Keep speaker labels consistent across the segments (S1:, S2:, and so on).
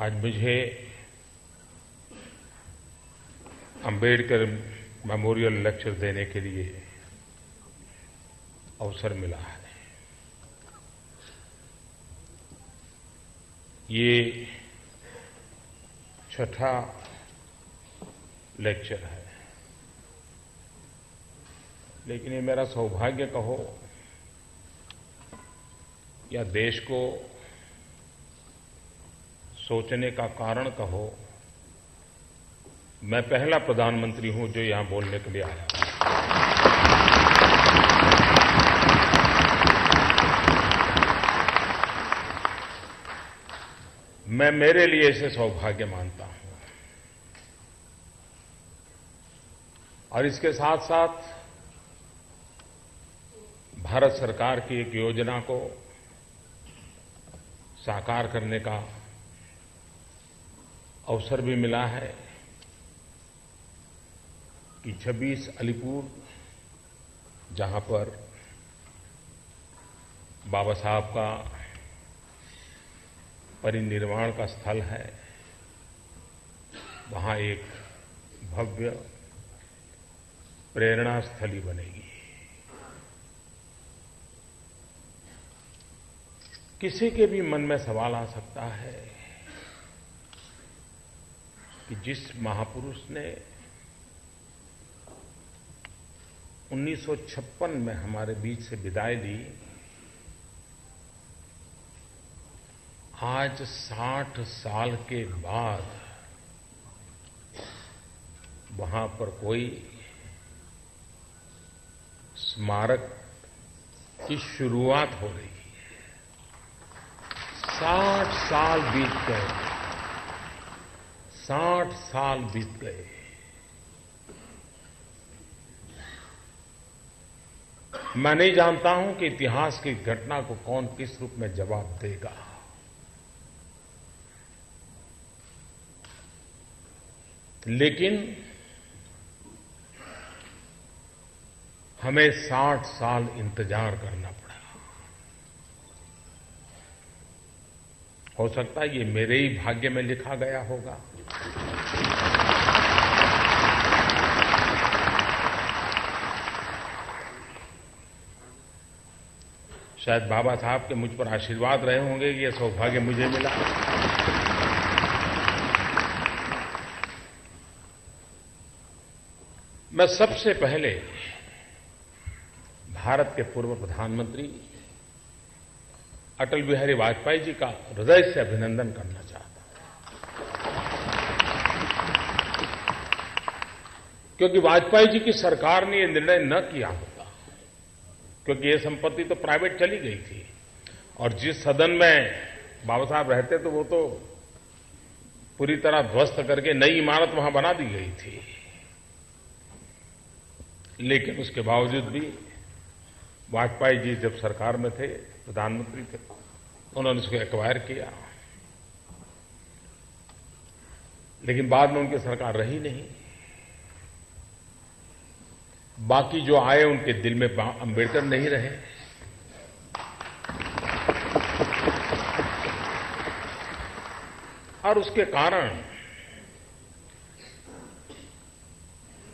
S1: आज मुझे Ambedkar memorial lecture देने के लिए अवसर मिला है। ये छठा लेक्चर है, लेकिन ये मेरा सौभाग्य कहो या देश को सोचने का कारण कहो, मैं पहला प्रधानमंत्री हूं जो यहां बोलने के लिए आया हूं। मैं मेरे लिए इसे सौभाग्य मानता हूं और इसके साथ साथ भारत सरकार की एक योजना को साकार करने का अवसर भी मिला है कि 26 अलीपुर, जहां पर बाबा साहब का परिनिर्वाण का स्थल है, वहां एक भव्य प्रेरणा स्थली बनेगी। किसी के भी मन में सवाल आ सकता है कि जिस महापुरुष ने 1956 में हमारे बीच से विदाई ली, आज 60 साल के बाद वहां पर कोई स्मारक की शुरुआत हो रही है। 60 साल बीत गए, 60 साल बीत गए। मैं नहीं जानता हूं कि इतिहास की घटना को कौन किस रूप में जवाब देगा, लेकिन हमें 60 साल इंतजार करना पड़ा। हो सकता है ये मेरे ही भाग्य में लिखा गया होगा। शायद बाबा साहब के मुझ पर आशीर्वाद रहे होंगे कि ये सौभाग्य मुझे मिला। मैं सबसे पहले भारत के पूर्व प्रधानमंत्री अटल बिहारी वाजपेयी जी का हृदय से अभिनंदन करना चाहता हूं, क्योंकि वाजपेयी जी की सरकार ने यह निर्णय न किया होता, क्योंकि ये संपत्ति तो प्राइवेट चली गई थी और जिस सदन में बाबा साहब रहते तो वो तो पूरी तरह ध्वस्त करके नई इमारत वहां बना दी गई थी। लेकिन उसके बावजूद भी वाजपेयी जी जब सरकार में थे, प्रधानमंत्री थे, उन्होंने उसको एक्वायर किया। लेकिन बाद में उनकी सरकार रही नहीं। बाकी जो आए उनके दिल में अंबेडकर नहीं रहे। और उसके कारण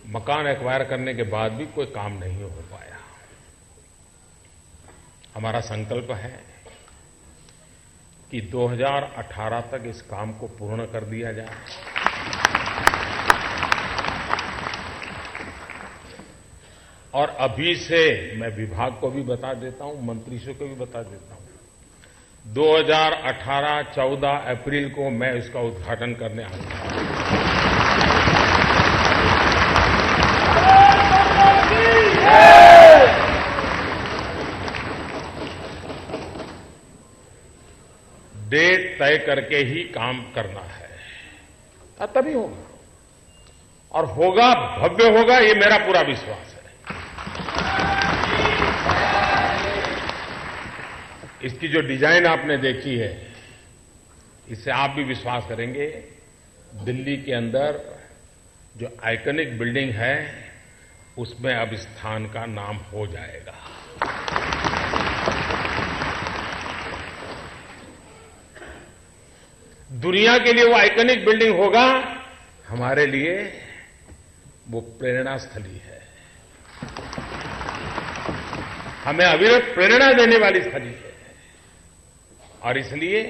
S1: मकान एक्वायर करने के बाद भी कोई काम नहीं हो पाया। हमारा संकल्प है कि 2018 तक इस काम को पूर्ण कर दिया जाए। और अभी से मैं विभाग को भी बता देता हूं, मंत्रियों को भी बता देता हूं, 2018-14 अप्रैल को मैं इसका उद्घाटन करने आऊंगा। डेट तय करके ही काम करना है, तभी होगा और होगा, भव्य होगा, ये मेरा पूरा विश्वास है। इसकी जो डिजाइन आपने देखी है, इससे आप भी विश्वास करेंगे। दिल्ली के अंदर जो आइकॉनिक बिल्डिंग है, उसमें अब स्थान का नाम हो जाएगा। दुनिया के लिए वो आइकॉनिक बिल्डिंग होगा, हमारे लिए वो प्रेरणा स्थली है, हमें अविरत प्रेरणा देने वाली स्थली है। और इसलिए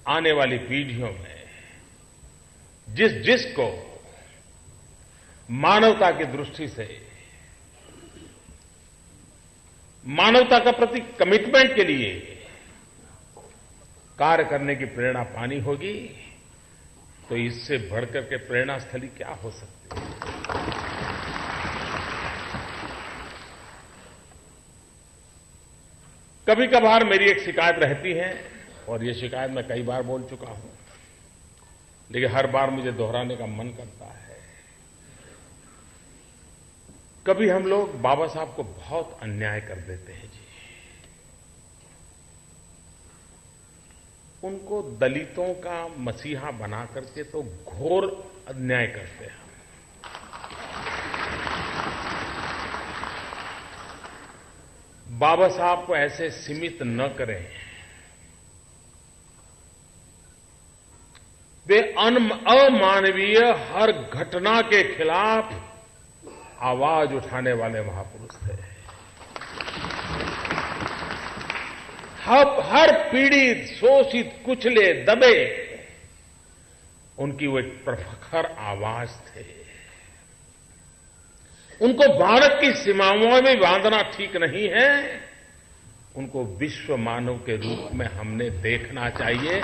S1: आने वाली पीढ़ियों में जिसको मानवता की दृष्टि से, मानवता का प्रति कमिटमेंट के लिए कार्य करने की प्रेरणा पानी होगी, तो इससे बढ़कर के प्रेरणा स्थली क्या हो सकती है। कभी कभार मेरी एक शिकायत रहती है, और ये शिकायत मैं कई बार बोल चुका हूं, लेकिन हर बार मुझे दोहराने का मन करता है। कभी हम लोग बाबा साहब को बहुत अन्याय कर देते हैं जी। उनको दलितों का मसीहा बना करके तो घोर अन्याय करते हैं। बाबा साहब को ऐसे सीमित न करें। वे अमानवीय हर घटना के खिलाफ आवाज उठाने वाले महापुरुष थे। हर पीड़ित, शोषित, कुचले, दबे, उनकी वो एक प्रखर आवाज थे। उनको भारत की सीमाओं में बांधना ठीक नहीं है, उनको विश्व मानव के रूप में हमने देखना चाहिए।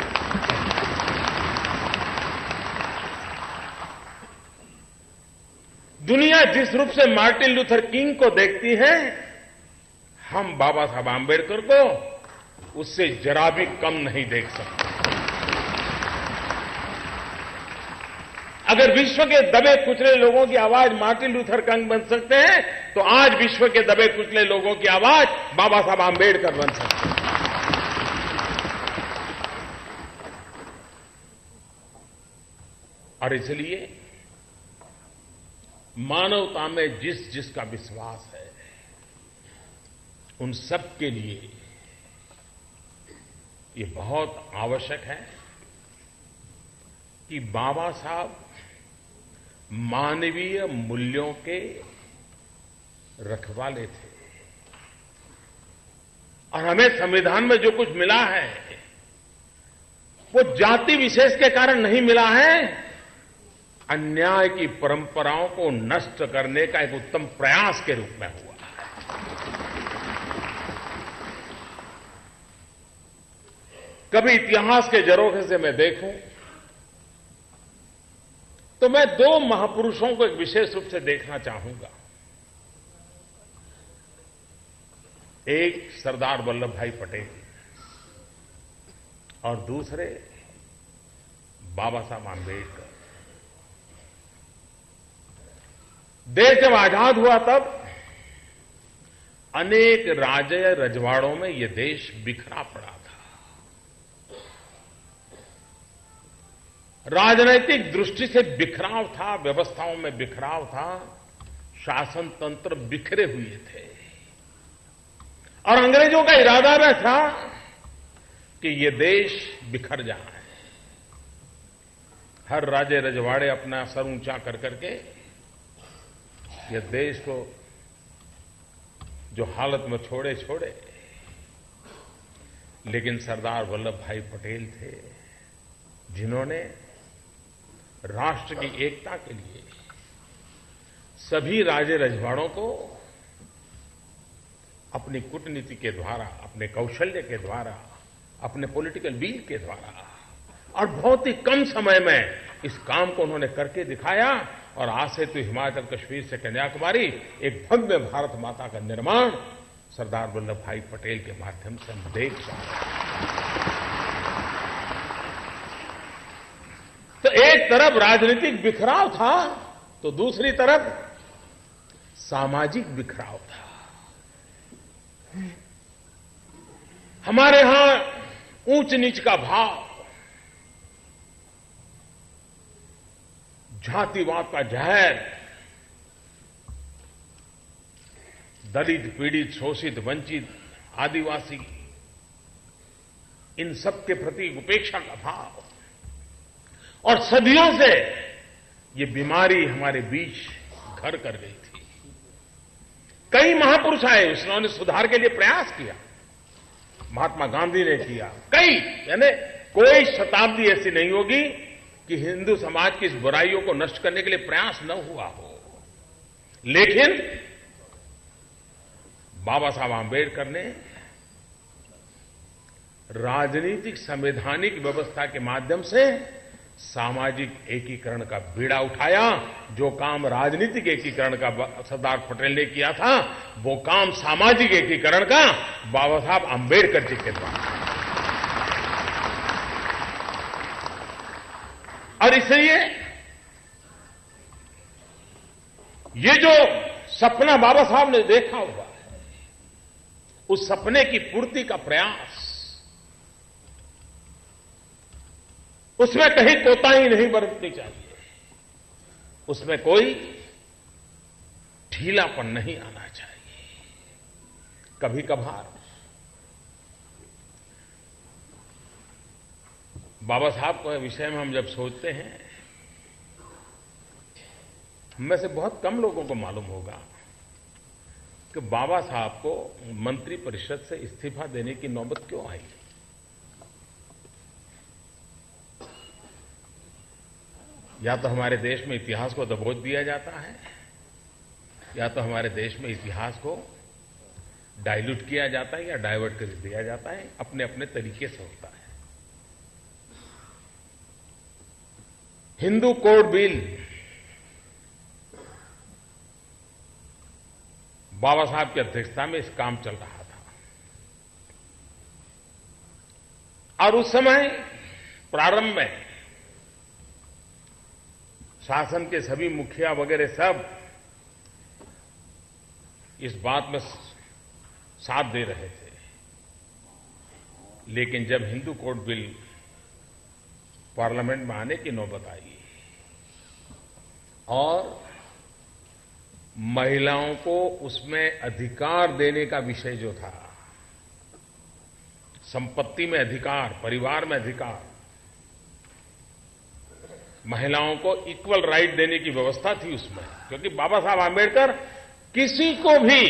S1: दुनिया जिस रूप से मार्टिन लूथर किंग को देखती है, हम बाबा साहब आंबेडकर को उससे जरा भी कम नहीं देख सकते। अगर विश्व के दबे कुचले लोगों की आवाज मार्टिन लूथर किंग बन सकते हैं, तो आज विश्व के दबे कुचले लोगों की आवाज बाबा साहब आंबेडकर बन सकते हैं। और इसलिए मानवता में जिसका विश्वास है, उन सब के लिए ये बहुत आवश्यक है कि बाबा साहब मानवीय मूल्यों के रखवाले थे। और हमें संविधान में जो कुछ मिला है, वो जाति विशेष के कारण नहीं मिला है, अन्याय की परंपराओं को नष्ट करने का एक उत्तम प्रयास के रूप में हुआ है। कभी इतिहास के जरोखे से मैं देखूं तो मैं दो महापुरुषों को एक विशेष रूप से देखना चाहूंगा। एक सरदार वल्लभ भाई पटेल और दूसरे बाबा साहब आंबेडकर। देश जब आजाद हुआ तब अनेक राजे रजवाड़ों में यह देश बिखरा पड़ा था। राजनैतिक दृष्टि से बिखराव था, व्यवस्थाओं में बिखराव था, शासन तंत्र बिखरे हुए थे। और अंग्रेजों का इरादा न था कि ये देश बिखर जाए। हर राजे रजवाड़े अपना सर ऊंचा कर करके ये देश को जो हालत में छोड़े। लेकिन सरदार वल्लभ भाई पटेल थे जिन्होंने राष्ट्र की एकता के लिए सभी राजे रजवाड़ों को अपनी कूटनीति के द्वारा, अपने कौशल्य के द्वारा, अपने पॉलिटिकल विल के द्वारा और बहुत ही कम समय में इस काम को उन्होंने करके दिखाया। और आज से तो हिमाचल कश्मीर से कन्याकुमारी एक भव्य भारत माता का निर्माण सरदार वल्लभ भाई पटेल के माध्यम से हम देख पा रहे हैं। तो एक तरफ राजनीतिक बिखराव था तो दूसरी तरफ सामाजिक बिखराव था। हमारे यहां ऊंच नीच का भाव, जातिवाद का जहर, दलित, पीड़ित, शोषित, वंचित, आदिवासी, इन सब के प्रति उपेक्षा का भाव, और सदियों से ये बीमारी हमारे बीच घर कर गई थी। कई महापुरुष आए, उन्होंने सुधार के लिए प्रयास किया। महात्मा गांधी ने किया, कई, यानी कोई शताब्दी ऐसी नहीं होगी कि हिंदू समाज की इस बुराइयों को नष्ट करने के लिए प्रयास न हुआ हो। लेकिन बाबा साहब आंबेडकर ने राजनीतिक संवैधानिक व्यवस्था के माध्यम से सामाजिक एकीकरण का बीड़ा उठाया। जो काम राजनीतिक एकीकरण का सरदार पटेल ने किया था, वो काम सामाजिक एकीकरण का बाबा साहब आंबेडकर जी के द्वारा। और इसलिए ये जो सपना बाबा साहब ने देखा हुआ है, उस सपने की पूर्ति का प्रयास, उसमें कहीं कोताही नहीं बरतनी चाहिए, उसमें कोई ढीलापन नहीं आना चाहिए। कभी कभार बाबा साहब के विषय में हम जब सोचते हैं, हम में से बहुत कम लोगों को मालूम होगा कि बाबा साहब को मंत्री परिषद से इस्तीफा देने की नौबत क्यों आई। या तो हमारे देश में इतिहास को दबोच दिया जाता है, या तो हमारे देश में इतिहास को डाइल्यूट किया जाता है या डाइवर्ट कर दिया जाता है, अपने अपने तरीके से होता है। हिंदू कोड बिल बाबा साहब की अध्यक्षता में इस काम चल रहा था, और उस समय प्रारंभ में शासन के सभी मुखिया वगैरह सब इस बात में साथ दे रहे थे। लेकिन जब हिंदू कोड बिल पार्लियामेंट में आने की नौबत आई और महिलाओं को उसमें अधिकार देने का विषय जो था, संपत्ति में अधिकार, परिवार में अधिकार, महिलाओं को इक्वल राइट देने की व्यवस्था थी उसमें, क्योंकि बाबा साहब आंबेडकर किसी को भी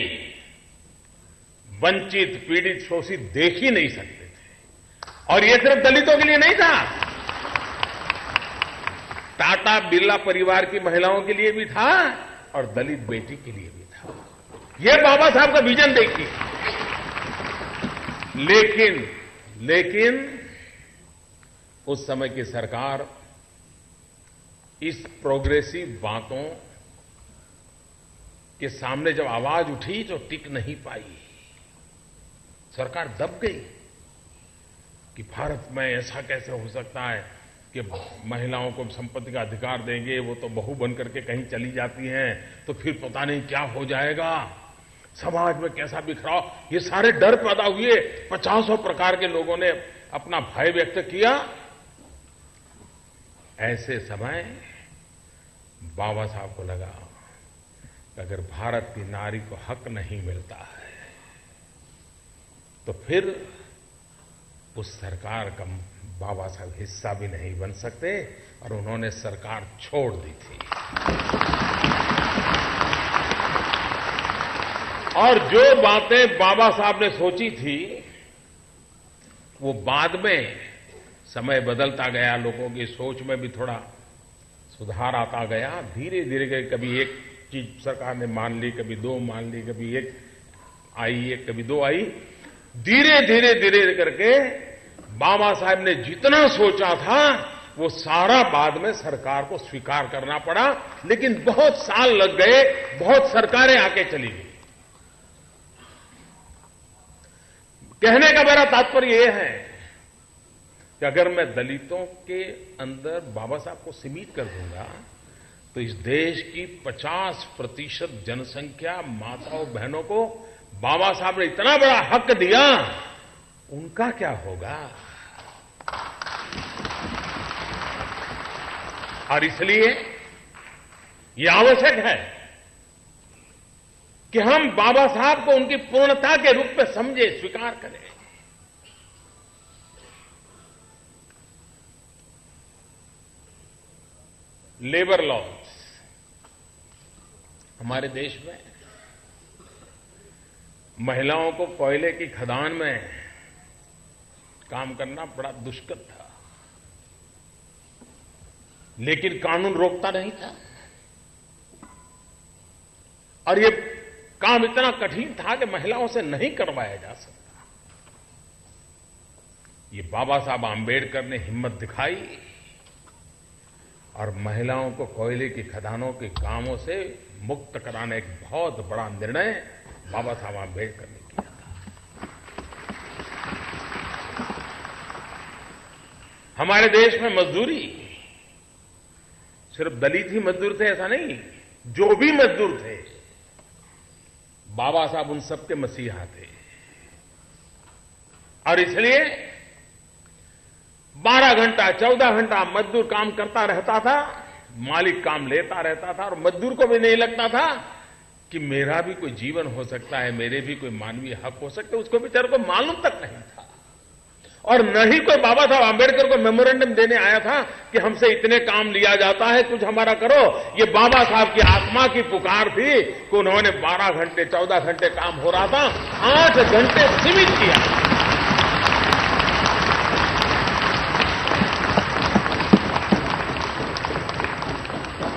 S1: वंचित, पीड़ित, शोषित देख ही नहीं सकते थे। और ये सिर्फ दलितों के लिए नहीं था, टाटा बिरला परिवार की महिलाओं के लिए भी था और दलित बेटी के लिए भी था। यह बाबा साहब का विजन देखिए। लेकिन उस समय की सरकार इस प्रोग्रेसिव बातों के सामने जब आवाज उठी तो टिक नहीं पाई। सरकार दब गई कि भारत में ऐसा कैसे हो सकता है कि महिलाओं को संपत्ति का अधिकार देंगे, वो तो बहू बन करके कहीं चली जाती हैं, तो फिर पता नहीं क्या हो जाएगा, समाज में कैसा बिखराव, ये सारे डर पैदा हुए। 50 प्रकार के लोगों ने अपना भय व्यक्त किया। ऐसे समय बाबा साहब को लगा कि अगर भारत की नारी को हक नहीं मिलता है तो फिर उस सरकार का बाबा साहब हिस्सा भी नहीं बन सकते, और उन्होंने सरकार छोड़ दी थी। और जो बातें बाबा साहब ने सोची थी वो बाद में समय बदलता गया, लोगों की सोच में भी थोड़ा सुधार आता गया। धीरे धीरे कभी एक चीज सरकार ने मान ली, कभी दो मान ली, कभी एक आई, कभी दो आई। धीरे करके बाबा साहब ने जितना सोचा था वो सारा बाद में सरकार को स्वीकार करना पड़ा। लेकिन बहुत साल लग गए, बहुत सरकारें आके चली गई। कहने का मेरा तात्पर्य यह है कि अगर मैं दलितों के अंदर बाबा साहब को सीमित कर दूंगा तो इस देश की 50% जनसंख्या माताओं बहनों को बाबा साहब ने इतना बड़ा हक दिया, उनका क्या होगा। और इसलिए यह आवश्यक है कि हम बाबा साहब को उनकी पूर्णता के रूप में समझे, स्वीकार करें। लेबर लॉज हमारे देश में महिलाओं को कोयले की खदान में काम करना बड़ा दुष्कर था, लेकिन कानून रोकता नहीं था और ये काम इतना कठिन था कि महिलाओं से नहीं करवाया जा सकता। ये बाबा साहब आंबेडकर ने हिम्मत दिखाई और महिलाओं को कोयले की खदानों के कामों से मुक्त कराने एक बहुत बड़ा निर्णय बाबा साहब आंबेडकर ने किया था। हमारे देश में मजदूरी सिर्फ दलित ही मजदूर थे ऐसा नहीं, जो भी मजदूर थे बाबा साहब उन सबके मसीहा थे और इसलिए 12 घंटा 14 घंटा मजदूर काम करता रहता था, मालिक काम लेता रहता था और मजदूर को भी नहीं लगता था कि मेरा भी कोई जीवन हो सकता है, मेरे भी कोई मानवीय हक हो सकते, उसको बेचारे को मालूम तक नहीं था। और न ही कोई बाबा साहब आंबेडकर को मेमोरेंडम देने आया था कि हमसे इतने काम लिया जाता है, कुछ हमारा करो। ये बाबा साहब की आत्मा की पुकार थी कि उन्होंने 12 घंटे 14 घंटे काम हो रहा था, 8 घंटे सीमित किया।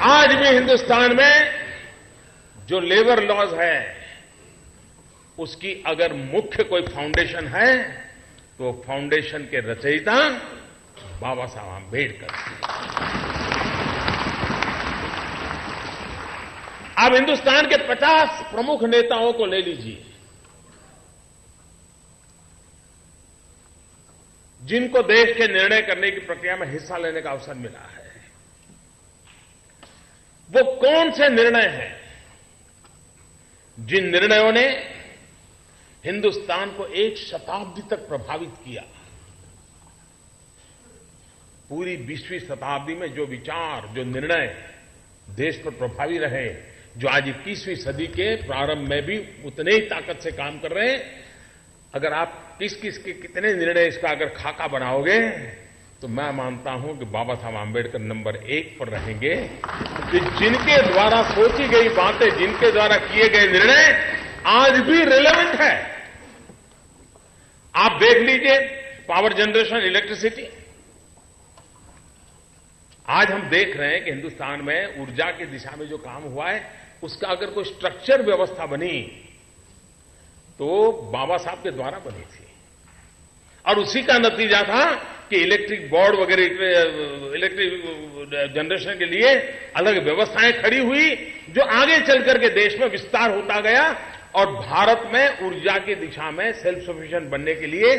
S1: आज भी हिंदुस्तान में जो लेबर लॉज है उसकी अगर मुख्य कोई फाउंडेशन है तो फाउंडेशन के रचयिता बाबा साहब आंबेडकर। अब हिंदुस्तान के 50 प्रमुख नेताओं को ले लीजिए, जिनको देश के निर्णय करने की प्रक्रिया में हिस्सा लेने का अवसर मिला है। वो कौन से निर्णय हैं जिन निर्णयों ने हिंदुस्तान को एक शताब्दी तक प्रभावित किया। पूरी 20वीं शताब्दी में जो विचार, जो निर्णय देश पर प्रभावी रहे, जो आज 21वीं सदी के प्रारंभ में भी उतने ही ताकत से काम कर रहे हैं, अगर आप किस किस के कितने निर्णय इसका अगर खाका बनाओगे तो मैं मानता हूं कि बाबा साहब आंबेडकर नंबर 1 पर रहेंगे कि जिनके द्वारा सोची गई बातें, जिनके द्वारा किए गए निर्णय आज भी रिलेवेंट है। आप देख लीजिए पावर जनरेशन, इलेक्ट्रिसिटी। आज हम देख रहे हैं कि हिंदुस्तान में ऊर्जा की दिशा में जो काम हुआ है उसका अगर कोई स्ट्रक्चर व्यवस्था बनी तो बाबा साहब के द्वारा बनी थी और उसी का नतीजा था कि इलेक्ट्रिक बोर्ड वगैरह, इलेक्ट्रिक जनरेशन के लिए अलग व्यवस्थाएं खड़ी हुई जो आगे चलकर के देश में विस्तार होता गया और भारत में ऊर्जा की दिशा में सेल्फ सफिशिएंट बनने के लिए,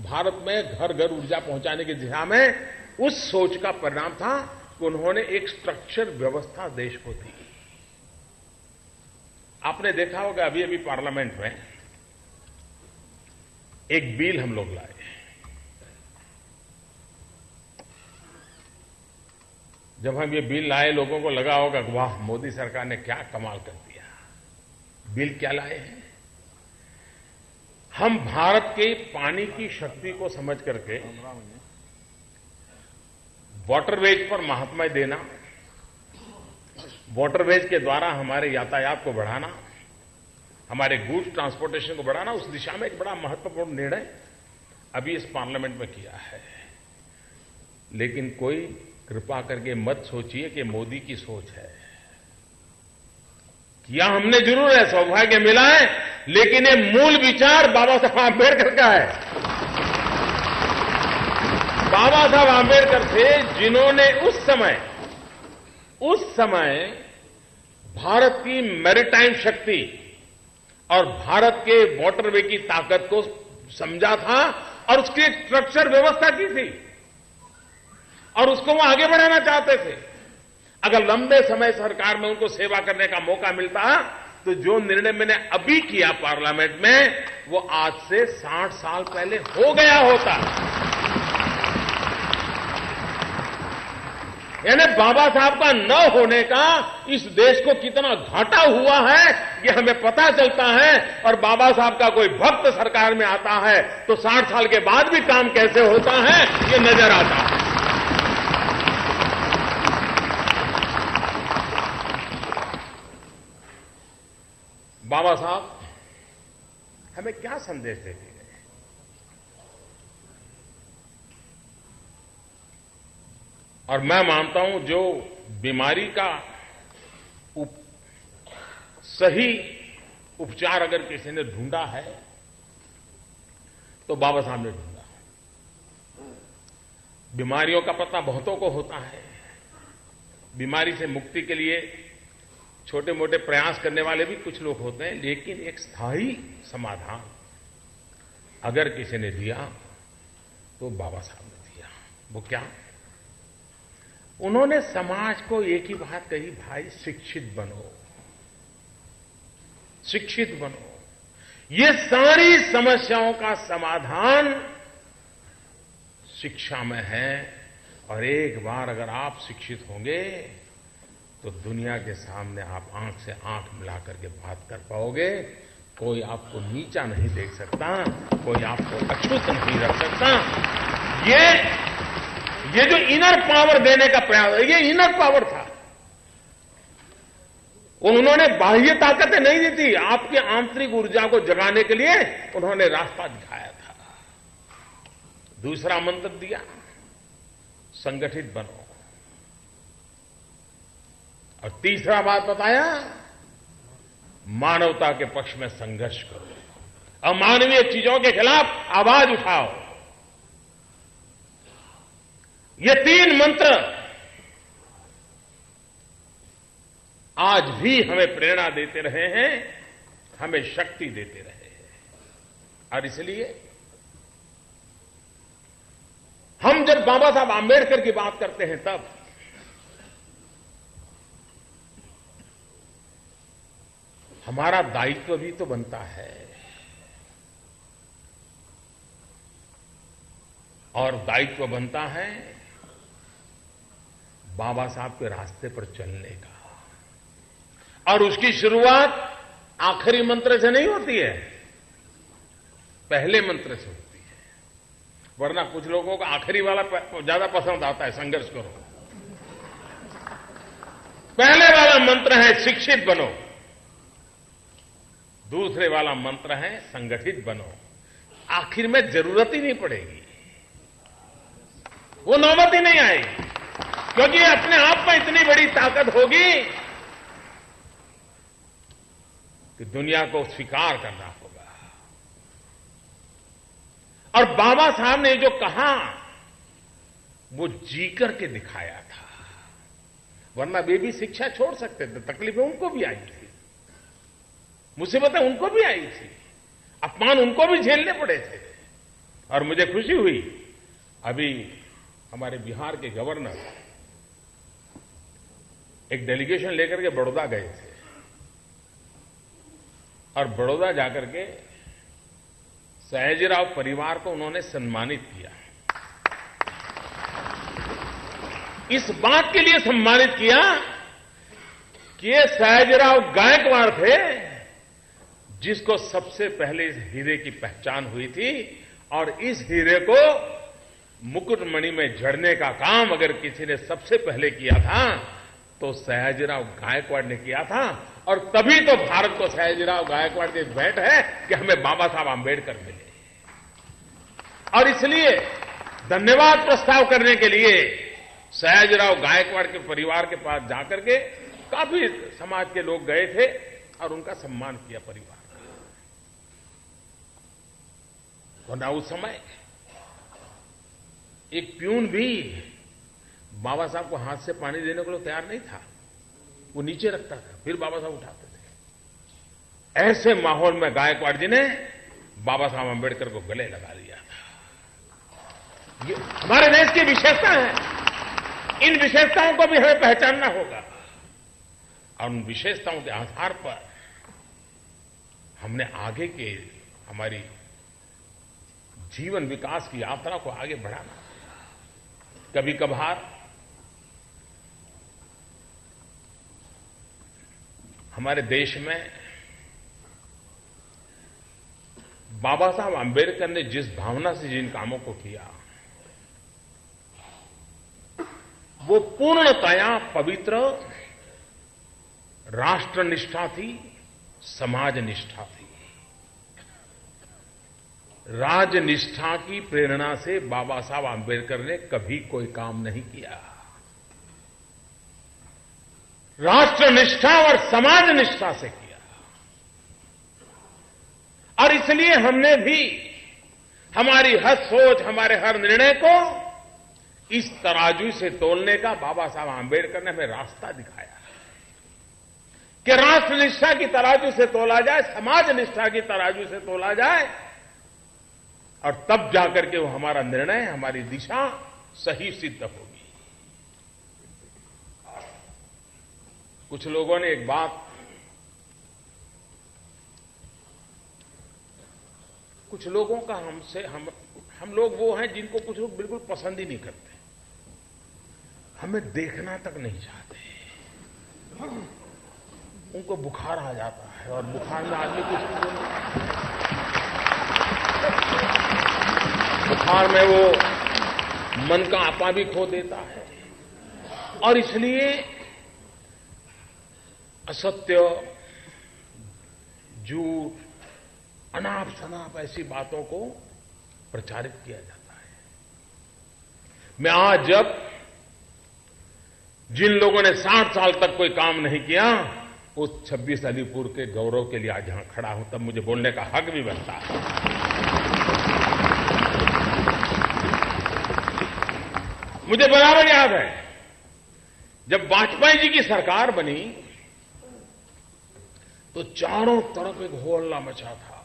S1: भारत में घर घर ऊर्जा पहुंचाने की दिशा में उस सोच का परिणाम था कि उन्होंने एक स्ट्रक्चर व्यवस्था देश को दी। आपने देखा होगा अभी अभी पार्लियामेंट में एक बिल हम लोग लाए। जब हम ये बिल लाए लोगों को लगा होगा कि वाह मोदी सरकार ने क्या कमाल कर दिया। बिल क्या लाए हैं? हम भारत के पानी की शक्ति को समझ करके वाटरवेज पर महात्म्य देना, वाटरवेज के द्वारा हमारे यातायात को बढ़ाना, हमारे गुड्स ट्रांसपोर्टेशन को बढ़ाना, उस दिशा में एक बड़ा महत्वपूर्ण निर्णय अभी इस पार्लियामेंट में किया है। लेकिन कोई कृपा करके मत सोचिए कि मोदी की सोच है। किया हमने जरूर है, सौभाग्य मिला है, लेकिन ये मूल विचार बाबा साहब आंबेडकर का है। बाबा साहब आंबेडकर थे जिन्होंने उस समय भारत की मैरीटाइम शक्ति और भारत के वाटरवे की ताकत को समझा था और उसकी एक स्ट्रक्चर व्यवस्था की थी और उसको वो आगे बढ़ाना चाहते थे। अगर लंबे समय सरकार में उनको सेवा करने का मौका मिलता तो जो निर्णय मैंने अभी किया पार्लियामेंट में वो आज से 60 साल पहले हो गया होता। यानी बाबा साहब का न होने का इस देश को कितना घाटा हुआ है ये हमें पता चलता है। और बाबा साहब का कोई भक्त सरकार में आता है तो 60 साल के बाद भी काम कैसे होता है ये नजर आता है। बाबा साहब हमें क्या संदेश देते गए? और मैं मानता हूं जो बीमारी का सही उपचार अगर किसी ने ढूंढा है तो बाबा साहब ने ढूंढा। बीमारियों का पता बहुतों को होता है। बीमारी से मुक्ति के लिए छोटे मोटे प्रयास करने वाले भी कुछ लोग होते हैं, लेकिन एक स्थायी समाधान अगर किसी ने दिया तो बाबा साहब ने दिया। वो क्या? उन्होंने समाज को एक ही बात कही, भाई शिक्षित बनो, शिक्षित बनो। ये सारी समस्याओं का समाधान शिक्षा में है। और एक बार अगर आप शिक्षित होंगे तो दुनिया के सामने आप आंख से आंख मिलाकर के बात कर पाओगे। कोई आपको नीचा नहीं देख सकता, कोई आपको अछूत नहीं रख सकता। ये जो इनर पावर देने का प्रयास है, ये इनर पावर था। उन्होंने बाह्य ताकतें नहीं दी थी, आपकी आंतरिक ऊर्जा को जगाने के लिए उन्होंने रास्ता दिखाया था। दूसरा मंत्र दिया, संगठित बनो। और तीसरा बात बताया, मानवता के पक्ष में संघर्ष करो, अमानवीय चीजों के खिलाफ आवाज उठाओ। ये तीन मंत्र आज भी हमें प्रेरणा देते रहे हैं, हमें शक्ति देते रहे हैं। और इसलिए हम जब बाबा साहब आंबेडकर की बात करते हैं तब हमारा दायित्व भी तो बनता है। और दायित्व बनता है बाबा साहब के रास्ते पर चलने का। और उसकी शुरुआत आखिरी मंत्र से नहीं होती है, पहले मंत्र से होती है। वरना कुछ लोगों को आखिरी वाला ज्यादा पसंद आता है, संघर्ष करो। पहले वाला मंत्र है शिक्षित बनो, दूसरे वाला मंत्र है संगठित बनो। आखिर में जरूरत ही नहीं पड़ेगी, वो नौबत ही नहीं आएगी, क्योंकि अपने आप में इतनी बड़ी ताकत होगी कि दुनिया को स्वीकार करना होगा। और बाबा साहब ने जो कहा वो जी करके दिखाया था। वरना वे भी शिक्षा छोड़ सकते थे, तकलीफें उनको भी आई थी, मुसीबतें उनको भी आई थी, अपमान उनको भी झेलने पड़े थे। और मुझे खुशी हुई, अभी हमारे बिहार के गवर्नर एक डेलीगेशन लेकर के बड़ौदा गए थे और बड़ौदा जाकर के सयाजीराव परिवार को उन्होंने सम्मानित किया। इस बात के लिए सम्मानित किया कि ये सयाजीराव गायकवाड़ थे जिसको सबसे पहले इस हीरे की पहचान हुई थी। और इस हीरे को मुकुटमणि में जड़ने का काम अगर किसी ने सबसे पहले किया था तो सयाजीराव गायकवाड़ ने किया था। और तभी तो भारत को सयाजीराव गायकवाड़ की भेंट है कि हमें बाबा साहब आंबेडकर मिले। और इसलिए धन्यवाद प्रस्ताव करने के लिए सयाजीराव गायकवाड़ के परिवार के पास जाकर के काफी समाज के लोग गए थे और उनका सम्मान किया परिवार का। वरना उस समय एक प्यून भी बाबा साहब को हाथ से पानी देने को तैयार नहीं था, वो नीचे रखता था, फिर बाबा साहब उठाते थे। ऐसे माहौल में गायकवाड़ जी ने बाबा साहब आंबेडकर को गले लगा लिया था। ये हमारे देश की विशेषता है, इन विशेषताओं को भी हमें पहचानना होगा। और उन विशेषताओं के आधार पर हमने आगे के हमारी जीवन विकास की यात्रा को आगे बढ़ाना। कभी कभार हमारे देश में बाबा साहब आंबेडकर ने जिस भावना से जिन कामों को किया वो पूर्णतया पवित्र राष्ट्रनिष्ठा थी, समाज निष्ठा थी। राजनिष्ठा की प्रेरणा से बाबा साहब आंबेडकर ने कभी कोई काम नहीं किया। राष्ट्रनिष्ठा और समाज निष्ठा से किया। और इसलिए हमने भी हमारी हर सोच, हमारे हर निर्णय को इस तराजू से तोलने का बाबा साहब आंबेडकर ने हमें रास्ता दिखाया कि राष्ट्रनिष्ठा की तराजू से तोला जाए, समाज निष्ठा की तराजू से तोला जाए, और तब जाकर के वो हमारा निर्णय, हमारी दिशा सही सिद्ध होगी। कुछ लोगों ने एक बात, कुछ लोगों का हम लोग वो हैं जिनको कुछ लोग बिल्कुल पसंद ही नहीं करते, हमें देखना तक नहीं चाहते। उनको बुखार आ जाता है और बुखार में आदमी कुछ नहीं बोलता, बुखार में वो मन का आपा भी खो देता है। और इसलिए असत्य, झूठ, अनाप शनाप ऐसी बातों को प्रचारित किया जाता है। मैं आज जब जिन लोगों ने 60 साल तक कोई काम नहीं किया, उस 26 अलीपुर के गौरव के लिए आज यहां खड़ा हूं, तब मुझे बोलने का हक भी बनता है। मुझे बराबर याद है जब वाजपेयी जी की सरकार बनी तो चारों तरफ एक हो हल्ला मचा था,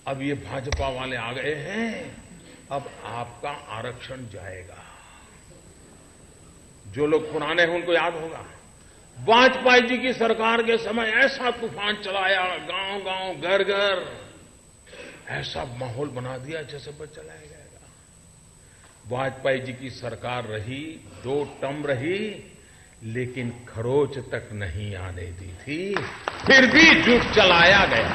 S1: अब ये भाजपा वाले आ गए हैं, अब आपका आरक्षण जाएगा। जो लोग पुराने हैं उनको याद होगा, वाजपेयी जी की सरकार के समय ऐसा तूफान चलाया, गांव-गांव, घर-घर, ऐसा माहौल बना दिया जैसे बस चलाया जाएगा। वाजपेयी जी की सरकार रही, 2 टर्म रही, लेकिन खरोच तक नहीं आने दी थी, फिर भी झूठ चलाया गया।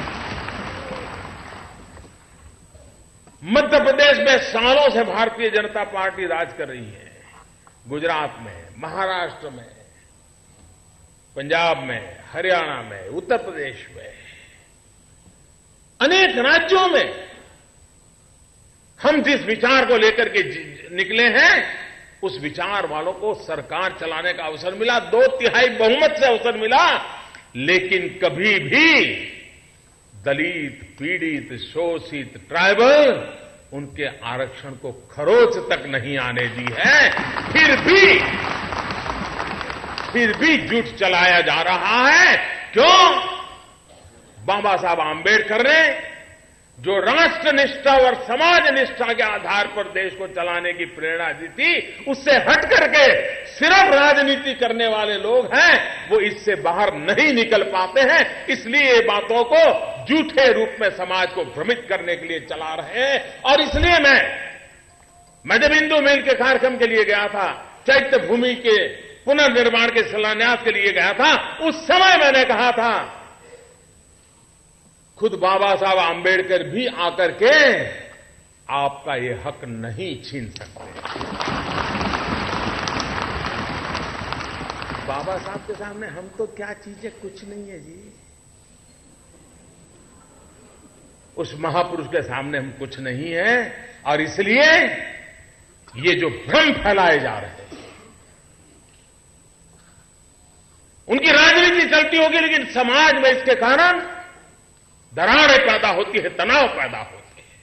S1: मध्य प्रदेश में सालों से भारतीय जनता पार्टी राज कर रही है, गुजरात में, महाराष्ट्र में, पंजाब में, हरियाणा में, उत्तर प्रदेश में, अनेक राज्यों में हम जिस विचार को लेकर के निकले हैं, उस विचार वालों को सरकार चलाने का अवसर मिला, 2/3 बहुमत से अवसर मिला, लेकिन कभी भी दलित, पीड़ित, शोषित, ट्राइबल, उनके आरक्षण को खरोच तक नहीं आने दी है। फिर भी झूठ चलाया जा रहा है। क्यों? बाबा साहब आंबेडकर ने जो राष्ट्रनिष्ठा और समाज निष्ठा के आधार पर देश को चलाने की प्रेरणा दी थी, उससे हट करके सिर्फ राजनीति करने वाले लोग हैं, वो इससे बाहर नहीं निकल पाते हैं। इसलिए ये बातों को झूठे रूप में समाज को भ्रमित करने के लिए चला रहे हैं। और इसलिए मैं जब हिंदू मिल के कार्यक्रम के लिए गया था, चैत्य भूमि के पुनर्निर्माण के शिलान्यास के लिए गया था, उस समय मैंने कहा था, खुद बाबा साहब आंबेडकर भी आकर के आपका ये हक नहीं छीन सकते। बाबा साहब के सामने हम तो क्या चीजें, कुछ नहीं है जी। उस महापुरुष के सामने हम कुछ नहीं है। और इसलिए ये जो भ्रम फैलाए जा रहे हैं, उनकी राजनीति चलती होगी, लेकिन समाज में इसके कारण दरारें पैदा होती है, तनाव पैदा होते हैं,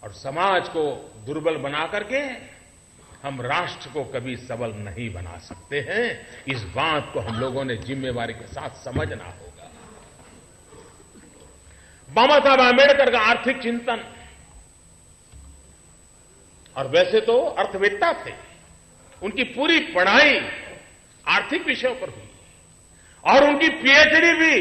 S1: और समाज को दुर्बल बना करके हम राष्ट्र को कभी सबल नहीं बना सकते हैं। इस बात को हम लोगों ने जिम्मेवारी के साथ समझना होगा। बाबा साहब आंबेडकर का आर्थिक चिंतन, और वैसे तो अर्थवेत्ता थे, उनकी पूरी पढ़ाई आर्थिक विषयों पर हुई, और उनकी पीएचडी भी।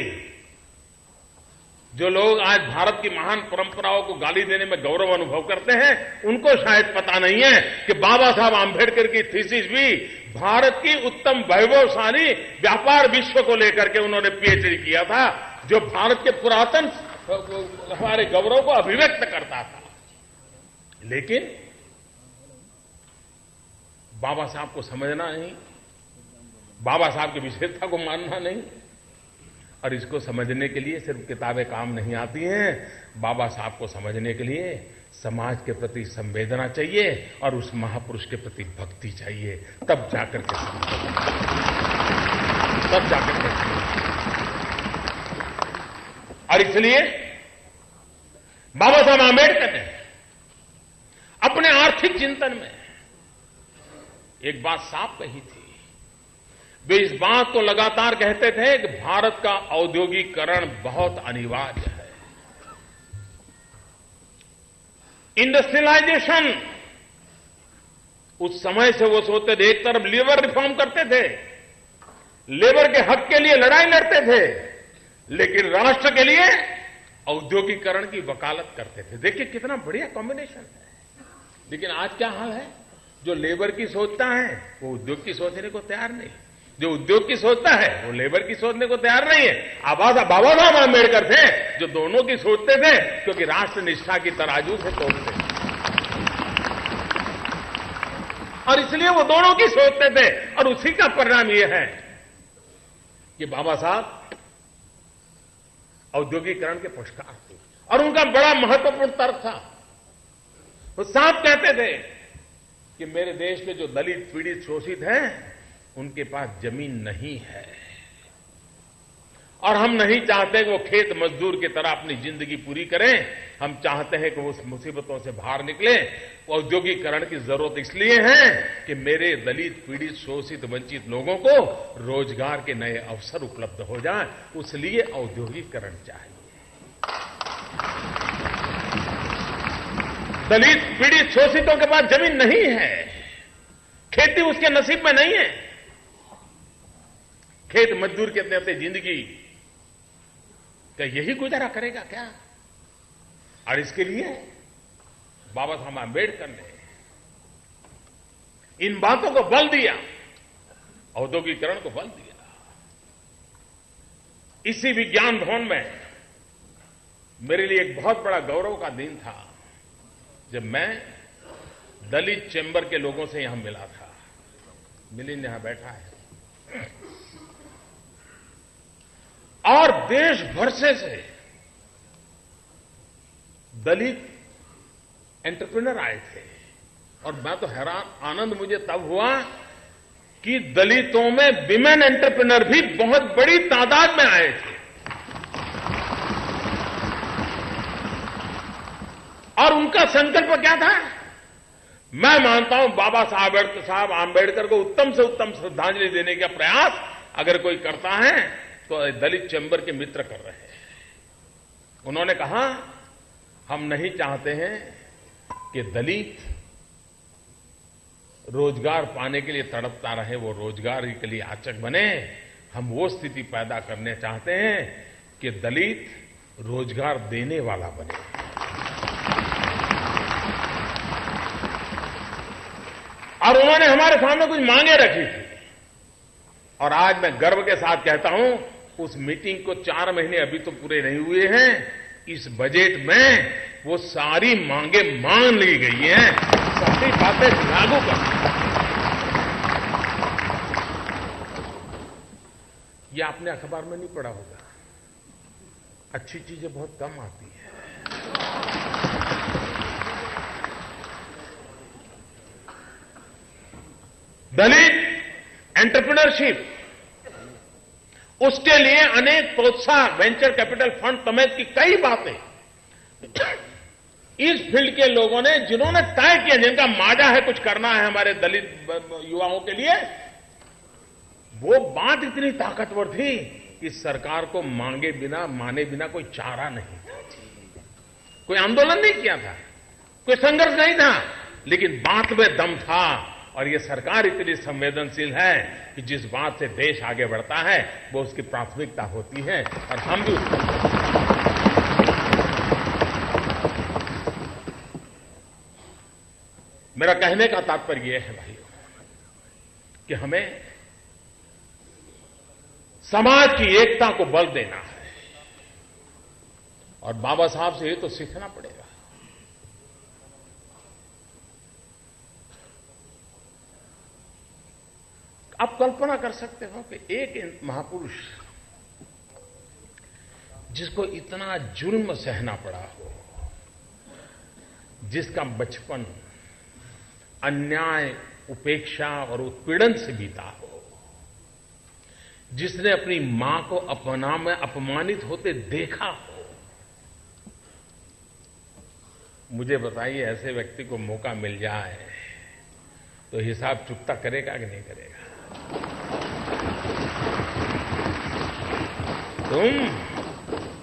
S1: जो लोग आज भारत की महान परंपराओं को गाली देने में गौरव अनुभव करते हैं, उनको शायद पता नहीं है कि बाबा साहब आंबेडकर की थीसिस भी भारत की उत्तम वैभवशाली व्यापार विश्व को लेकर के उन्होंने पीएचडी किया था, जो भारत के पुरातन हमारे गौरव को अभिव्यक्त करता था। लेकिन बाबा साहब को समझना नहीं बाबा साहब की विशेषता को मानना नहीं। और इसको समझने के लिए सिर्फ किताबें काम नहीं आती हैं। बाबा साहब को समझने के लिए समाज के प्रति संवेदना चाहिए और उस महापुरुष के प्रति भक्ति चाहिए, तब जाकर के तब जाकर के। और इसलिए बाबा साहब आंबेडकर ने अपने आर्थिक चिंतन में एक बात साफ कही थी। वे इस बात को लगातार कहते थे कि भारत का औद्योगिकरण बहुत अनिवार्य है। इंडस्ट्रियलाइजेशन, उस समय से वो सोचते थे, एक तरफ लेबर रिफॉर्म करते थे, लेबर के हक के लिए लड़ाई लड़ते थे, लेकिन राष्ट्र के लिए औद्योगिकरण की वकालत करते थे। देखिए कितना बढ़िया कॉम्बिनेशन है। लेकिन आज क्या हाल है? जो लेबर की सोचता है वो उद्योग की सोचने को तैयार नहीं, जो उद्योग की सोचता है वो लेबर की सोचने को तैयार नहीं है। बाबा साहब आंबेडकर थे जो दोनों की सोचते थे, क्योंकि राष्ट्र निष्ठा की तराजू से तोलते थे और इसलिए वो दोनों की सोचते थे। और उसी का परिणाम यह है कि बाबा साहब औद्योगिकरण के पक्षकार थे और उनका बड़ा महत्वपूर्ण तर्क था। वो साफ कहते थे कि मेरे देश के जो दलित, पीड़ित, शोषित हैं, उनके पास जमीन नहीं है और हम नहीं चाहते कि वो खेत मजदूर की तरह अपनी जिंदगी पूरी करें। हम चाहते हैं कि वो उस मुसीबतों से बाहर निकले। औद्योगिकरण की जरूरत इसलिए है कि मेरे दलित, पीड़ित, शोषित, वंचित लोगों को रोजगार के नए अवसर उपलब्ध हो जाएं, उसलिए औद्योगिकरण चाहिए। दलित, पीड़ित, शोषितों के पास जमीन नहीं है, खेती उसके नसीब में नहीं है, खेत मजदूर के अपने जिंदगी क्या यही गुजारा करेगा क्या? और इसके लिए बाबा साहब आंबेडकर ने इन बातों को बल दिया, औद्योगिकरण को बल दिया। इसी विज्ञान भवन में मेरे लिए एक बहुत बड़ा गौरव का दिन था जब मैं दलित चैम्बर के लोगों से यहां मिला था। मिलिंद यहां बैठा है और देश भर से दलित एंटरप्रेन्योर आए थे और मैं तो हैरान, आनंद मुझे तब हुआ कि दलितों में विमेन एंटरप्रेन्योर भी बहुत बड़ी तादाद में आए थे। और उनका संकल्प क्या था? मैं मानता हूं बाबा साहब आंबेडकर को उत्तम से उत्तम श्रद्धांजलि देने का प्रयास अगर कोई करता है तो दलित चैम्बर के मित्र कर रहे हैं। उन्होंने कहा हम नहीं चाहते हैं कि दलित रोजगार पाने के लिए तड़पता रहे, वो रोजगार के लिए आचक बने। हम वो स्थिति पैदा करने चाहते हैं कि दलित रोजगार देने वाला बने। और उन्होंने हमारे सामने कुछ मांगे रखी थी और आज मैं गर्व के साथ कहता हूं उस मीटिंग को 4 महीने अभी तो पूरे नहीं हुए हैं, इस बजट में वो सारी मांगे मान ली गई हैं, सारी बातें लागू कर। ये आपने अखबार में नहीं पढ़ा होगा, अच्छी चीजें बहुत कम आती हैं। दलित एंटरप्रेन्योरशिप, उसके लिए अनेक प्रोत्साहन, वेंचर कैपिटल फंड समेत की कई बातें इस फील्ड के लोगों ने, जिन्होंने तय किया, जिनका माजा है कुछ करना है हमारे दलित युवाओं के लिए, वो बात इतनी ताकतवर थी कि सरकार को मांगे बिना, माने बिना कोई चारा नहीं था। कोई आंदोलन नहीं किया था, कोई संघर्ष नहीं था, लेकिन बात में दम था। और ये सरकार इतनी संवेदनशील है कि जिस बात से देश आगे बढ़ता है वो उसकी प्राथमिकता होती है और हम भी उसको। मेरा कहने का तात्पर्य यह है भाइयों कि हमें समाज की एकता को बल देना है और बाबा साहब से ये तो सीखना पड़ेगा। आप कल्पना कर सकते हो कि एक महापुरुष जिसको इतना जुल्म सहना पड़ा हो, जिसका बचपन अन्याय, उपेक्षा और उत्पीड़न से बीता हो, जिसने अपनी मां को अपमानित होते देखा हो, मुझे बताइए ऐसे व्यक्ति को मौका मिल जाए तो हिसाब चुकता करेगा कि नहीं करेगा?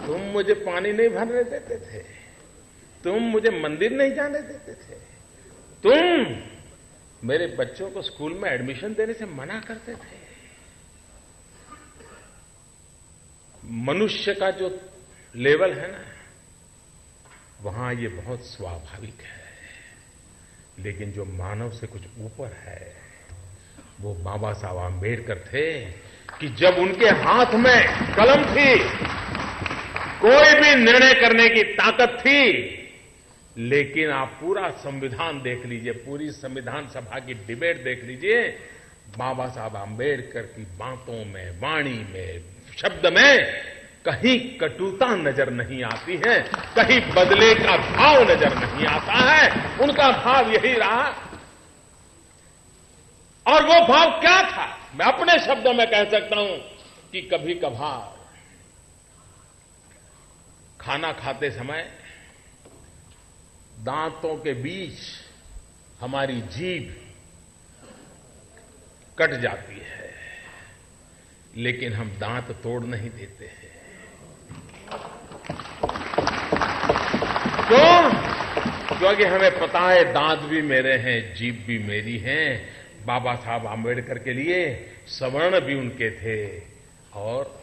S1: तुम मुझे पानी नहीं भरने देते थे, तुम मुझे मंदिर नहीं जाने देते थे, तुम मेरे बच्चों को स्कूल में एडमिशन देने से मना करते थे। मनुष्य का जो लेवल है ना, वहां ये बहुत स्वाभाविक है, लेकिन जो मानव से कुछ ऊपर है वो बाबा साहब आंबेडकर थे कि जब उनके हाथ में कलम थी, कोई भी निर्णय करने की ताकत थी, लेकिन आप पूरा संविधान देख लीजिए, पूरी संविधान सभा की डिबेट देख लीजिए, बाबा साहब आंबेडकर की बातों में, वाणी में, शब्द में कहीं कटुता नजर नहीं आती है, कहीं बदले का भाव नजर नहीं आता है। उनका भाव यही रहा। और वो भाव क्या था? मैं अपने शब्दों में कह सकता हूं कि कभी कभार खाना खाते समय दांतों के बीच हमारी जीभ कट जाती है, लेकिन हम दांत तोड़ नहीं देते हैं। क्यों? क्योंकि हमें पता है दांत भी मेरे हैं, जीभ भी मेरी है। बाबा साहब आंबेडकर के लिए सवर्ण भी उनके थे और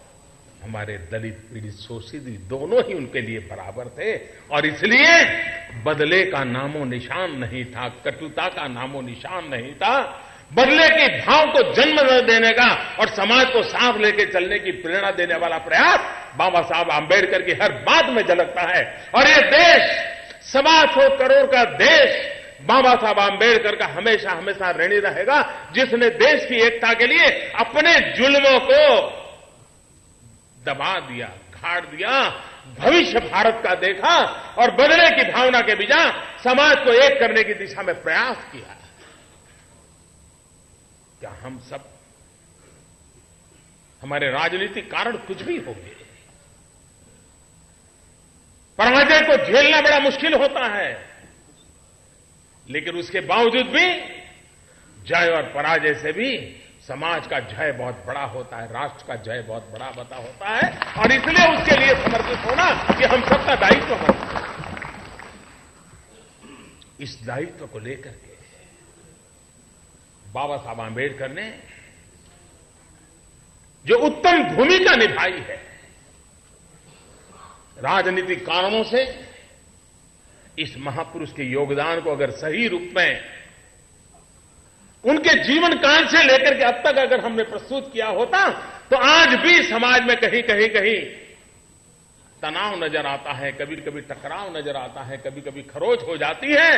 S1: हमारे दलित, पीड़ित, शोषित दोनों ही उनके लिए बराबर थे। और इसलिए बदले का नामो निशान नहीं था, कटुता का नामो निशान नहीं था। बदले के भाव को जन्म देने का और समाज को साफ लेके चलने की प्रेरणा देने वाला प्रयास बाबा साहब आंबेडकर की हर बात में झलकता है। और ये देश, 125 करोड़ का देश, बाबा साहब आंबेडकर का हमेशा हमेशा ऋणी रहेगा, जिसने देश की एकता के लिए अपने जुल्मों को दबा दिया, गाड़ दिया, भविष्य भारत का देखा और बदले की भावना के बिना समाज को एक करने की दिशा में प्रयास किया। क्या हम सब, हमारे राजनीतिक कारण कुछ भी होंगे, पराजय को झेलना बड़ा मुश्किल होता है, लेकिन उसके बावजूद भी जय और पराजय से भी समाज का जय बहुत बड़ा होता है, राष्ट्र का जय बहुत बड़ा होता है। और इसलिए उसके लिए समर्पित होना कि हम सबका दायित्व बनता है। इस दायित्व को लेकर के बाबा साहब आंबेडकर ने जो उत्तम भूमिका निभाई है, राजनीतिक कारणों से इस महापुरुष के योगदान को अगर सही रूप में उनके जीवन काल से लेकर के अब तक अगर हमने प्रस्तुत किया होता, तो आज भी समाज में कहीं तनाव नजर आता है, कभी कभी टकराव नजर आता है, कभी कभी खरोच हो जाती है।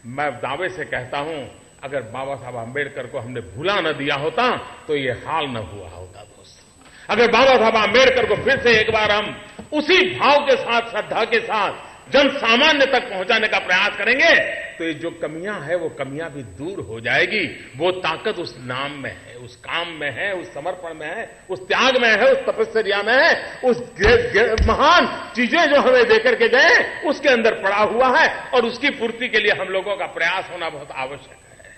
S1: मैं दावे से कहता हूं, अगर बाबा साहब आंबेडकर को हमने भुला न दिया होता तो ये हाल न हुआ होता। दोस्तों, अगर बाबा साहब आंबेडकर को फिर से एक बार हम उसी भाव के साथ, श्रद्धा के साथ जन सामान्य तक पहुंचाने का प्रयास करेंगे, तो ये जो कमियां है वो कमियां भी दूर हो जाएगी। वो ताकत उस नाम में है, उस काम में है, उस समर्पण में है, उस त्याग में है, उस तपस्या में है, उस महान चीजें जो हमें देकर के गए उसके अंदर पड़ा हुआ है। और उसकी पूर्ति के लिए हम लोगों का प्रयास होना बहुत आवश्यक है।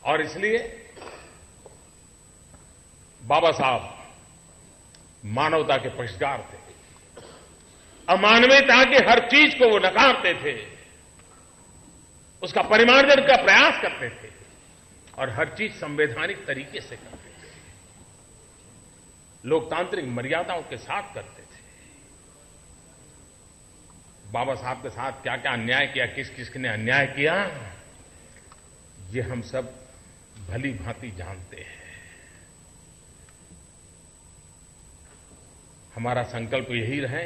S1: और इसलिए बाबा साहब मानवता के पक्षकार थे, अमानवीयता की हर चीज को वो नकारते थे, उसका परिमार्जन का प्रयास करते थे और हर चीज संवैधानिक तरीके से करते थे, लोकतांत्रिक मर्यादाओं के साथ करते थे। बाबा साहब के साथ क्या क्या अन्याय किया, किस किसने अन्याय किया, ये हम सब भली भांति जानते हैं। हमारा संकल्प यही रहे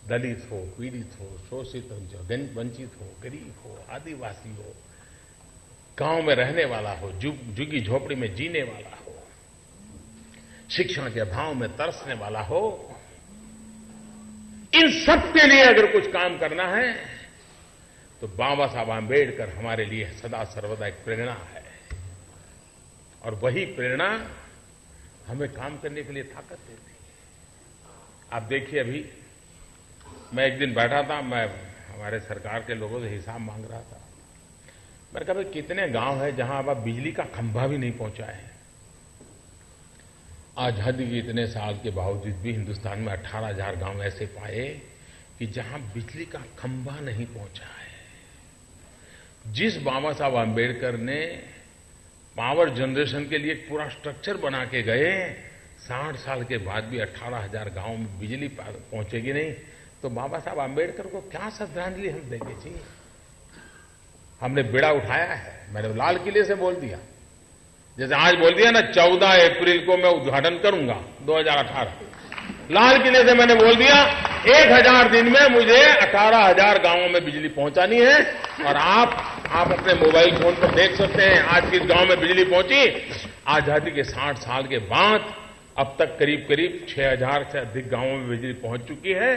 S1: दलित हो, पीड़ित हो, शोषित हो, वंचित हो, गरीब हो, आदिवासी हो, गांव में रहने वाला हो, झुग्गी झोपड़ी में जीने वाला हो, शिक्षा के अभाव में तरसने वाला हो, इन सब के लिए अगर कुछ काम करना है तो बाबा साहब आंबेडकर हमारे लिए सदा सर्वदा एक प्रेरणा है और वही प्रेरणा हमें काम करने के लिए ताकत देती है। आप देखिए, अभी मैं एक दिन बैठा था, मैं हमारे सरकार के लोगों से हिसाब मांग रहा था। मैंने कहा, भाई कितने गांव है जहां अब बिजली का खंभा भी नहीं पहुंचा है। आजादी के इतने साल के बावजूद भी हिंदुस्तान में 18,000 गांव ऐसे पाए कि जहां बिजली का खंभा नहीं पहुंचा है। जिस बाबा साहब आंबेडकर ने पावर जनरेशन के लिए एक पूरा स्ट्रक्चर बना के गए, 60 साल के बाद भी 18,000 गांव में बिजली पहुंचेगी नहीं, तो बाबा साहब आंबेडकर को क्या श्रद्धांजलि हम देंगे जी। हमने बेड़ा उठाया है। मैंने लाल किले से बोल दिया, जैसे आज बोल दिया ना 14 अप्रैल को मैं उद्घाटन करूंगा 2018। लाल किले से मैंने बोल दिया 1000 दिन में मुझे 18,000 गांवों में बिजली पहुंचानी है। और आप अपने मोबाइल फोन पर देख सकते हैं आज किस गांव में बिजली पहुंची। आजादी के 60 साल के बाद अब तक करीब करीब 6,000 से अधिक गांवों में बिजली पहुंच चुकी है।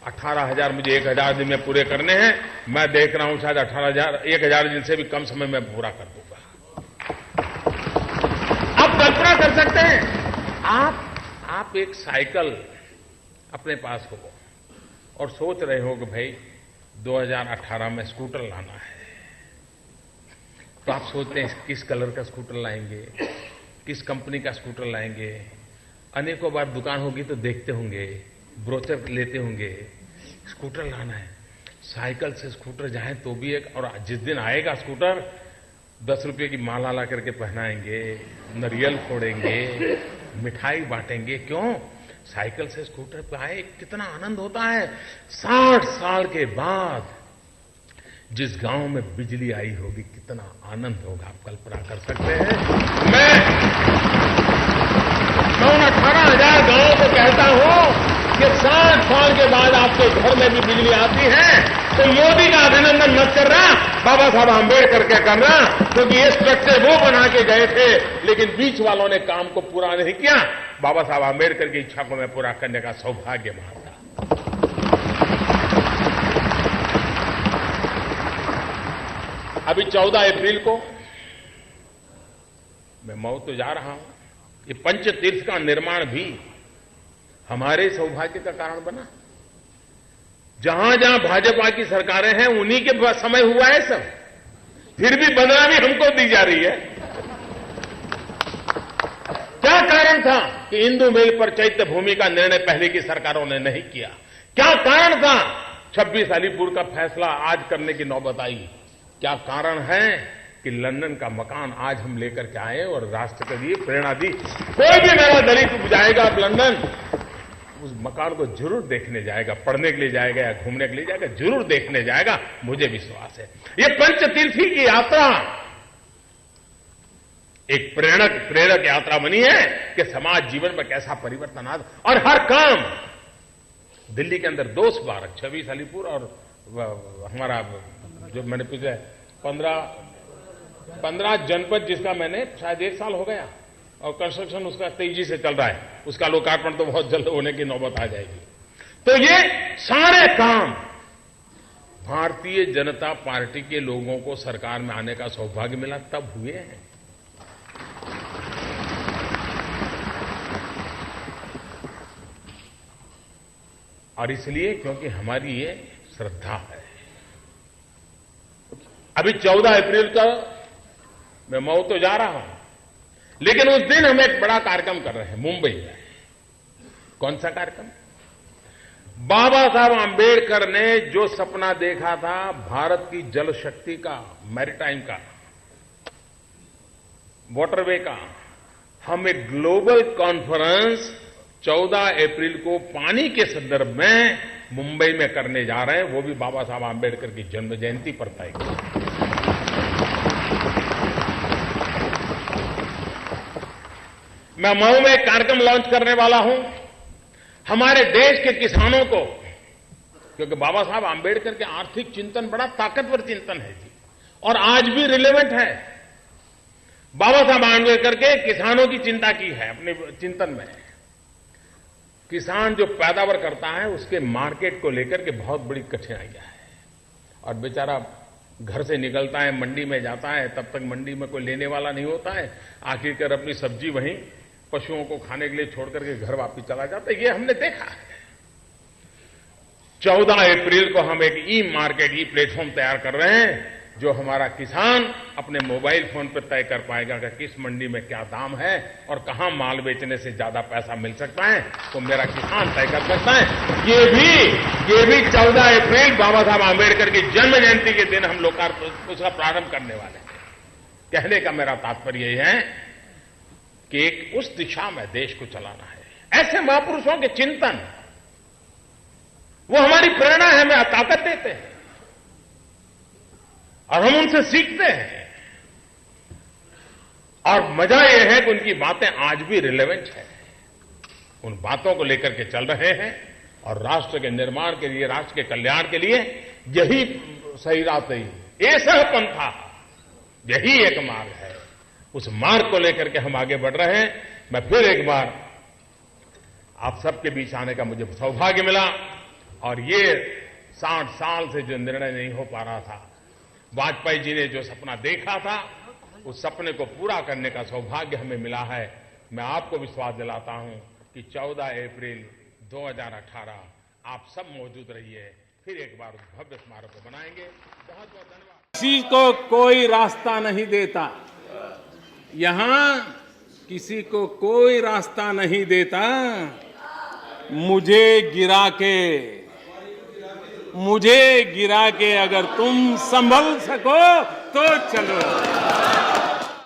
S1: 18,000 मुझे 1000 दिन में पूरे करने हैं। मैं देख रहा हूं शायद 1,000 दिन से भी कम समय में पूरा कर दूंगा। आप कल्पना कर सकते हैं, आप एक साइकिल अपने पास हो और सोच रहे हो कि भाई 2018 में स्कूटर लाना है, तो आप सोचते हैं किस कलर का स्कूटर लाएंगे, किस कंपनी का स्कूटर लाएंगे। अनेकों बार दुकान होगी तो देखते होंगे, ब्रोचर लेते होंगे, स्कूटर लाना है। साइकिल से स्कूटर जाए तो भी एक, और जिस दिन आएगा स्कूटर 10 रुपये की माला ला करके पहनाएंगे, नारियल फोड़ेंगे, मिठाई बांटेंगे। क्यों? साइकिल से स्कूटर पे आए कितना आनंद होता है। 60 साल के बाद जिस गांव में बिजली आई होगी कितना आनंद होगा, आप कल्पना कर सकते हैं। मैं उन 18,000 गांवों को कहता हूं कि 60 साल के बाद आपके घर में भी बिजली आती है तो मोदी का अभिनंदन मत कर रहा, बाबा साहब आंबेडकर के करना, क्योंकि ये स्ट्रक्चर वो बना के गए थे लेकिन बीच वालों ने काम को पूरा नहीं किया। बाबा साहब आंबेडकर की इच्छा को मैं पूरा करने का सौभाग्य मानता। अभी 14 अप्रैल को मैं मऊ तो जा रहा हूं। ये पंचतीर्थ का निर्माण भी हमारे सौभाग्य का कारण बना। जहां जहां भाजपा की सरकारें हैं उन्हीं के समय हुआ है सब, फिर भी बदला भी हमको दी जा रही है। क्या कारण था कि इंदु मिल पर चैत्य भूमि का निर्णय पहले की सरकारों ने नहीं किया? क्या कारण था 26 अलीपुर का फैसला आज करने की नौबत आई? क्या कारण है कि लंदन का मकान आज हम लेकर के आए और राष्ट्र के लिए प्रेरणा दी? कोई भी मेरा दलित जाएगा अब लंदन, उस मकान को जरूर देखने जाएगा, पढ़ने के लिए जाएगा या घूमने के लिए जाएगा, जरूर देखने जाएगा, मुझे विश्वास है। ये पंचतीर्थी की यात्रा एक प्रेरक यात्रा बनी है कि समाज जीवन में कैसा परिवर्तन आ, और हर काम दिल्ली के अंदर 2 स्मारक 26 अलीपुर और हमारा जो मैंने पूछा 15 जनपद, जिसका मैंने शायद 1 साल हो गया और कंस्ट्रक्शन उसका तेजी से चल रहा है, उसका लोकार्पण तो बहुत जल्द होने की नौबत आ जाएगी। तो ये सारे काम भारतीय जनता पार्टी के लोगों को सरकार में आने का सौभाग्य मिला तब हुए हैं। और इसलिए क्योंकि हमारी ये श्रद्धा है। अभी 14 अप्रैल का मैं मऊ तो जा रहा हूं, लेकिन उस दिन हम एक बड़ा कार्यक्रम कर रहे हैं मुंबई में। कौन सा कार्यक्रम? बाबा साहब आंबेडकर ने जो सपना देखा था भारत की जल शक्ति का, मैरीटाइम का, वाटरवे का, हम एक ग्लोबल कॉन्फ्रेंस 14 अप्रैल को पानी के संदर्भ में मुंबई में करने जा रहे हैं। वो भी बाबा साहब आंबेडकर की जन्म जयंती पर तय। मैं मऊ में एक कार्यक्रम लॉन्च करने वाला हूं। हमारे देश के किसानों को क्योंकि बाबा साहब आंबेडकर के आर्थिक चिंतन बड़ा ताकतवर चिंतन है जी, और आज भी रिलेवेंट है। बाबा साहब आंबेडकर के किसानों की चिंता की है अपने चिंतन में। किसान जो पैदावार करता है उसके मार्केट को लेकर के बहुत बड़ी कठिनाइयां है, और बेचारा घर से निकलता है, मंडी में जाता है, तब तक मंडी में कोई लेने वाला नहीं होता है, आखिरकार अपनी सब्जी वहीं पशुओं को खाने के लिए छोड़ करके घर वापस चला जाता है। ये हमने देखा है। 14 अप्रैल को हम एक ई मार्केट, ई प्लेटफॉर्म तैयार कर रहे हैं, जो हमारा किसान अपने मोबाइल फोन पर तय कर पाएगा कि किस मंडी में क्या दाम है और कहां माल बेचने से ज्यादा पैसा मिल सकता है, तो मेरा किसान तय कर सकता है। ये भी 14 अप्रैल बाबा साहब आंबेडकर की जन्म जयंती के दिन हम लोग उसका प्रारंभ करने वाले हैं। कहने का मेरा तात्पर्य यह है कि एक उस दिशा में देश को चलाना है। ऐसे महापुरुषों के चिंतन वो हमारी प्रेरणा है, हमें ताकत देते हैं और हम उनसे सीखते हैं। और मजा यह है कि उनकी बातें आज भी रिलेवेंट है। उन बातों को लेकर के चल रहे हैं और राष्ट्र के निर्माण के लिए, राष्ट्र के कल्याण के लिए यही सही रात है। ऐसा पंथा, यही एक मार्ग है। उस मार्ग को लेकर के हम आगे बढ़ रहे हैं। मैं फिर एक बार आप सबके बीच आने का मुझे सौभाग्य मिला, और ये 60 साल से जो निर्णय नहीं हो पा रहा था, वाजपेयी जी ने जो सपना देखा था, उस सपने को पूरा करने का सौभाग्य हमें मिला है। मैं आपको विश्वास दिलाता हूं कि 14 अप्रैल 2018 आप सब मौजूद रहिए। फिर एक बार उस भव्य स्मारक को बनाएंगे। बहुत बहुत धन्यवाद।
S2: किसी को कोई रास्ता नहीं देता, यहां किसी को कोई रास्ता नहीं देता। मुझे गिरा के अगर तुम संभल सको तो चलो।